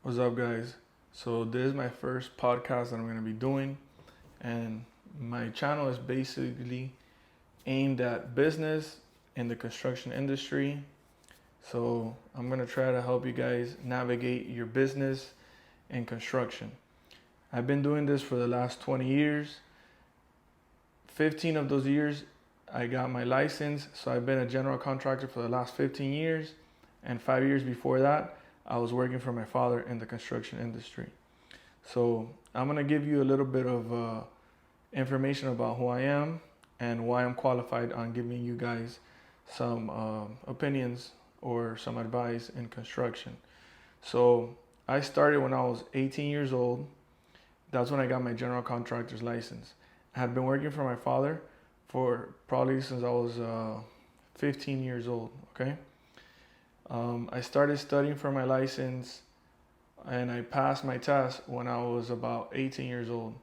What's up, guys? So, this is my first podcast that I'm going to be doing, and my channel is basically aimed at business in the construction industry. So, I'm going to try to help you guys navigate your business in construction. I've been doing this for the last 20 years. 15 of those years, I got my license, so I've been a general contractor for the last 15 years, and 5 years before that, I was working for my father in the construction industry. So I'm gonna give you a little bit of information about who I am and why I'm qualified on giving you guys some opinions or some advice in construction. So I started when I was 18 years old. That's when I got my general contractor's license. I had been working for my father for probably since I was 15 years old. Okay. I started studying for my license and I passed my test when I was about 18 years old.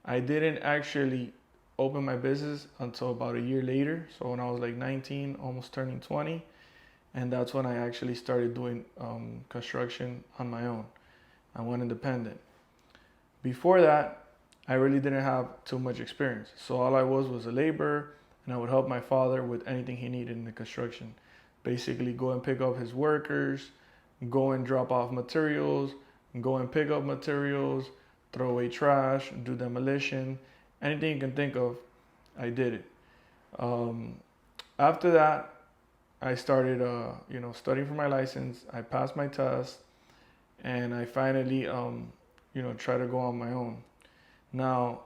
I didn't actually open my business until about a year later. So when I was like 19, almost turning 20, and that's when I actually started doing construction on my own. I went independent. Before that, I really didn't have too much experience. So all I was a laborer, and I would help my father with anything he needed in the construction. Basically, go and pick up his workers, go and drop off materials, go and pick up materials, throw away trash, do demolition, anything you can think of, I did it. Um, After that, I started, studying for my license. I passed my test, and I finally, tried to go on my own. Now,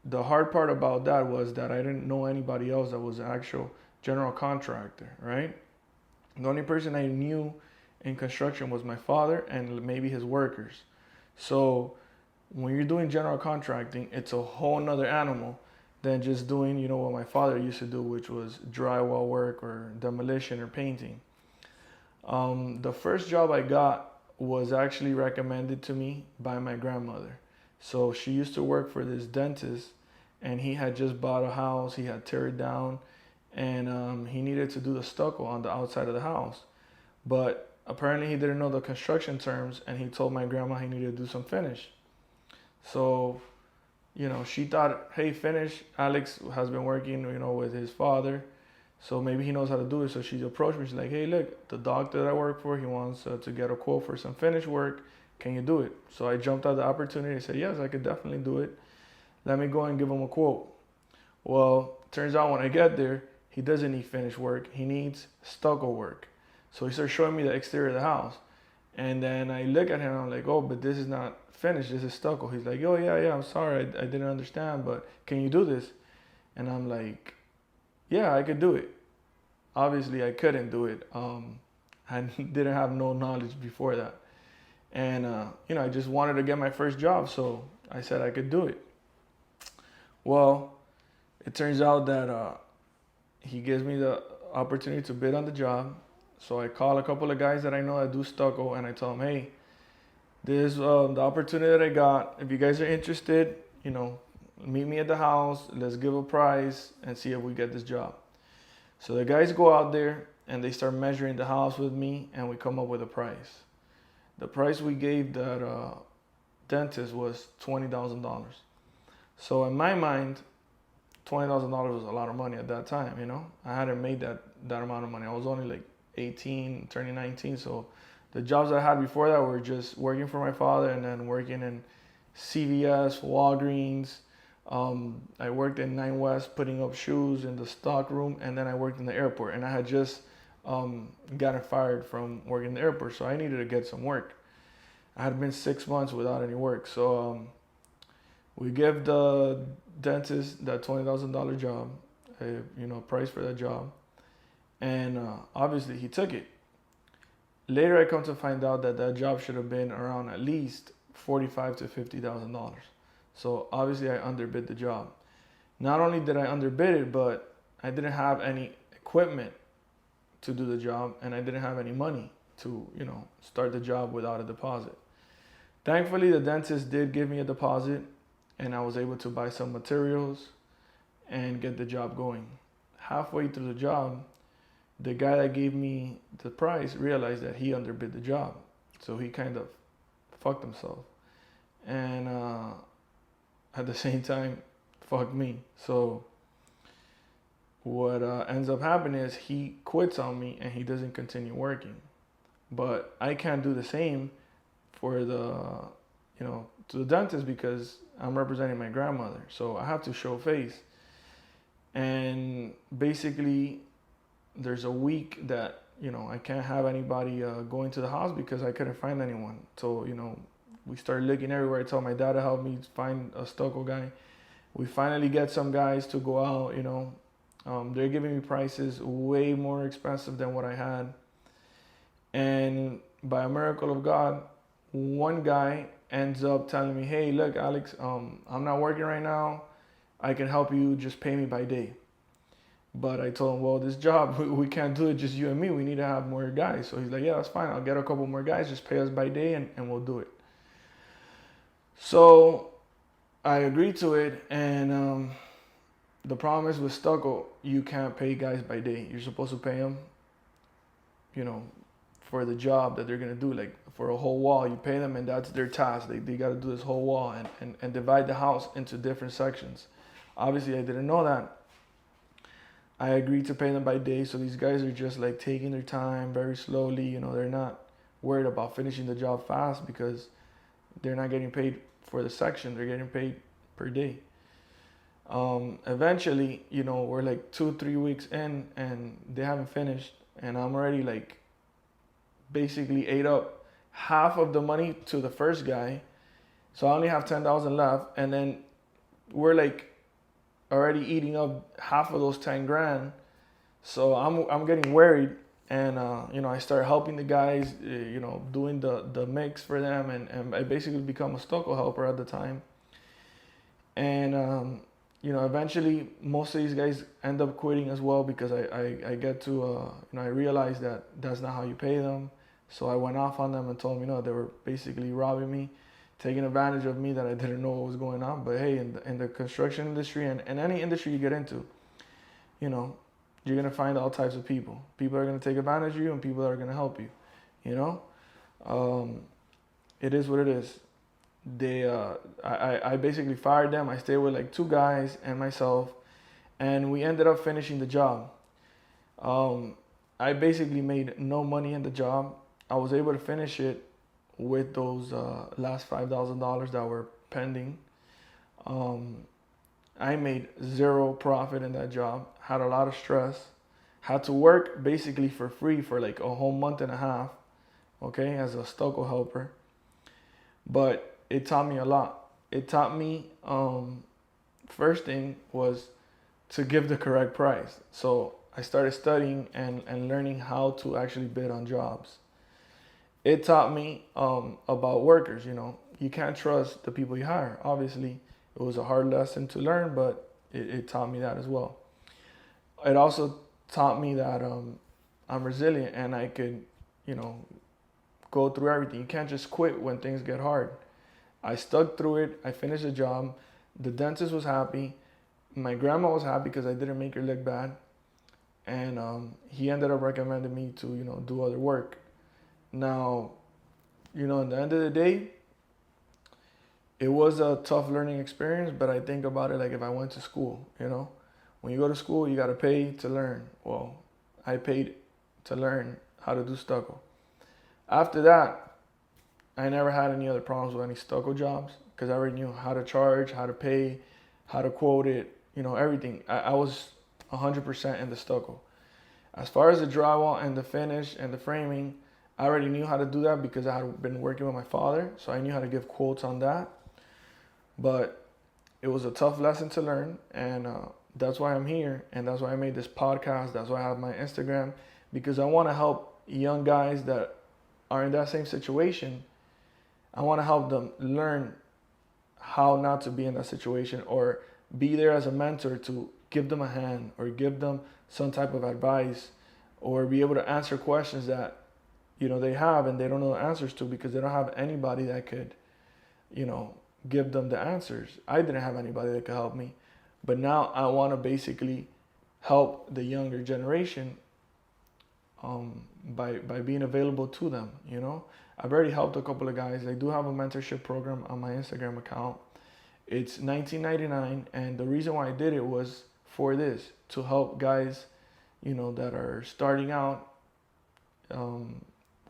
the hard part about that was that I didn't know anybody else that was an actual general contractor, right? The only person I knew in construction was my father and maybe his workers. So when you're doing general contracting, it's a whole nother animal than just doing, what my father used to do, which was drywall work or demolition or painting. The first job I got was actually recommended to me by my grandmother. So she used to work for this dentist, and he had just bought a house. He had tear it down, and he needed to do the stucco on the outside of the house. But apparently he didn't know the construction terms, and he told my grandma he needed to do some finish. So, she thought, hey, finish. Alex has been working, with his father, so maybe he knows how to do it. So she approached me. She's like, hey, look, the doctor that I work for, he wants to get a quote for some finish work. Can you do it? So I jumped at the opportunity. I said, yes, I could definitely do it. Let me go and give him a quote. Well, turns out when I get there, he doesn't need finish work. He needs stucco work. So he starts showing me the exterior of the house. And then I look at him and I'm like, oh, but this is not finished. This is stucco. He's like, oh, yeah, I'm sorry. I didn't understand, but can you do this? And I'm like, yeah, I could do it. Obviously, I couldn't do it. I didn't have no knowledge before that. And, I just wanted to get my first job. So I said I could do it. Well, it turns out that he gives me the opportunity to bid on the job. So I call a couple of guys that I know that do stucco, and I tell them, hey, this is the opportunity that I got. If you guys are interested, meet me at the house. Let's give a price and see if we get this job. So the guys go out there and they start measuring the house with me, and we come up with a price. The price we gave that dentist was $20,000. So in my mind, $20,000 was a lot of money at that time. I hadn't made that amount of money. I was only like 18, turning 19. So the jobs I had before that were just working for my father and then working in CVS, Walgreens. I worked in 9 West putting up shoes in the stock room, and then I worked in the airport. And I had just gotten fired from working in the airport, so I needed to get some work. I had been 6 months without any work. So we gave the dentist that $20,000 job, price for that job. And obviously he took it. Later I come to find out that job should have been around at least $45,000 to $50,000. So obviously I underbid the job. Not only did I underbid it, but I didn't have any equipment to do the job, and I didn't have any money to, start the job without a deposit. Thankfully, the dentist did give me a deposit, and I was able to buy some materials and get the job going. Halfway through the job, the guy that gave me the price realized that he underbid the job. So he kind of fuck themselves. And at the same time, fuck me. So what ends up happening is he quits on me and he doesn't continue working. But I can't do the same for to the dentist because I'm representing my grandmother. So I have to show face. And basically, there's a week that, I can't have anybody going to the house because I couldn't find anyone. So, we started looking everywhere. I told my dad to help me find a stucco guy. We finally get some guys to go out, they're giving me prices way more expensive than what I had. And by a miracle of God, one guy ends up telling me, hey, look, Alex, I'm not working right now. I can help you, just pay me by day. But I told him, well, this job, we can't do it just you and me. We need to have more guys. So he's like, yeah, that's fine. I'll get a couple more guys. Just pay us by day and we'll do it. So I agreed to it. And the problem is with stucco, you can't pay guys by day. You're supposed to pay them, for the job that they're going to do. Like for a whole wall, you pay them and that's their task. They got to do this whole wall and divide the house into different sections. Obviously, I didn't know that. I agreed to pay them by day, so these guys are just like taking their time very slowly. They're not worried about finishing the job fast because they're not getting paid for the section. They're getting paid per day. Eventually, we're like 2-3 weeks in and they haven't finished, and I'm already like basically ate up half of the money to the first guy, so I only have 10,000 left, and then we're like already eating up half of those 10 grand. So I'm getting worried, and I start helping the guys, doing the mix for them, and I basically become a stucco helper at the time. And eventually most of these guys end up quitting as well because I get to I realized that that's not how you pay them. So I went off on them and told them, they were basically robbing me, taking advantage of me, that I didn't know what was going on. But hey, in the construction industry and any industry you get into, you're going to find all types of people. People are going to take advantage of you and people are going to help you, It is what it is. I basically fired them. I stayed with like 2 guys and myself, and we ended up finishing the job. I basically made no money in the job. I was able to finish it with those last $5,000 that were pending. I made zero profit in that job, had a lot of stress, had to work basically for free for like a whole month and a half, okay, as a stucco helper. But it taught me a lot. It taught me, first thing was to give the correct price. So I started studying and learning how to actually bid on jobs. It taught me about workers, You can't trust the people you hire. Obviously, it was a hard lesson to learn, but it taught me that as well. It also taught me that I'm resilient and I could, go through everything. You can't just quit when things get hard. I stuck through it. I finished the job. The dentist was happy. My grandma was happy because I didn't make her look bad. And he ended up recommending me to, do other work. Now, at the end of the day, it was a tough learning experience, but I think about it like if I went to school, When you go to school, you got to pay to learn. Well, I paid to learn how to do stucco. After that, I never had any other problems with any stucco jobs because I already knew how to charge, how to pay, how to quote it, everything. I was 100% in the stucco. As far as the drywall and the finish and the framing, I already knew how to do that because I had been working with my father, so I knew how to give quotes on that. But it was a tough lesson to learn, and that's why I'm here, and that's why I made this podcast. That's why I have my Instagram, because I want to help young guys that are in that same situation. I want to help them learn how not to be in that situation, or be there as a mentor to give them a hand or give them some type of advice, or be able to answer questions that they have and they don't know the answers to because they don't have anybody that could give them the answers. I didn't have anybody that could help me, but now I want to basically help the younger generation by being available to them. I've already helped a couple of guys. I do have a mentorship program on my Instagram account. It's $19.99, and the reason why I did it was for this, to help guys, that are starting out,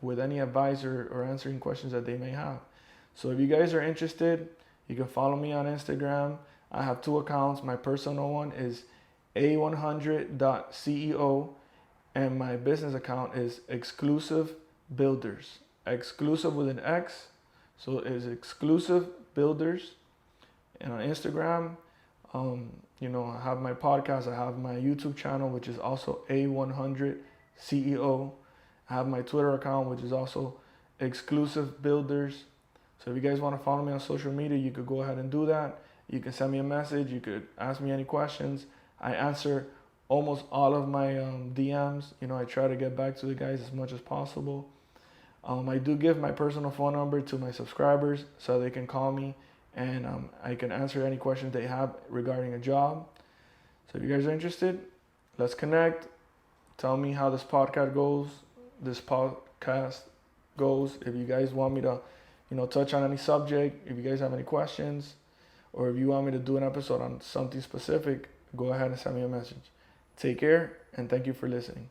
with any advice or answering questions that they may have. So if you guys are interested, you can follow me on Instagram. I have two accounts. My personal one is a100.ceo, and my business account is Exclusive Builders. Exclusive with an X, so it's Exclusive Builders. And on Instagram, I have my podcast. I have my YouTube channel, which is also A100CEO. I have my Twitter account, which is also Exclusive Builders. So if you guys want to follow me on social media, you could go ahead and do that. You can send me a message. You could ask me any questions. I answer almost all of my DMs. I try to get back to the guys as much as possible. I do give my personal phone number to my subscribers so they can call me, and I can answer any questions they have regarding a job. So if you guys are interested, let's connect. Tell me how this podcast goes. If you guys want me to, touch on any subject, if you guys have any questions, or if you want me to do an episode on something specific, go ahead and send me a message. Take care, and thank you for listening.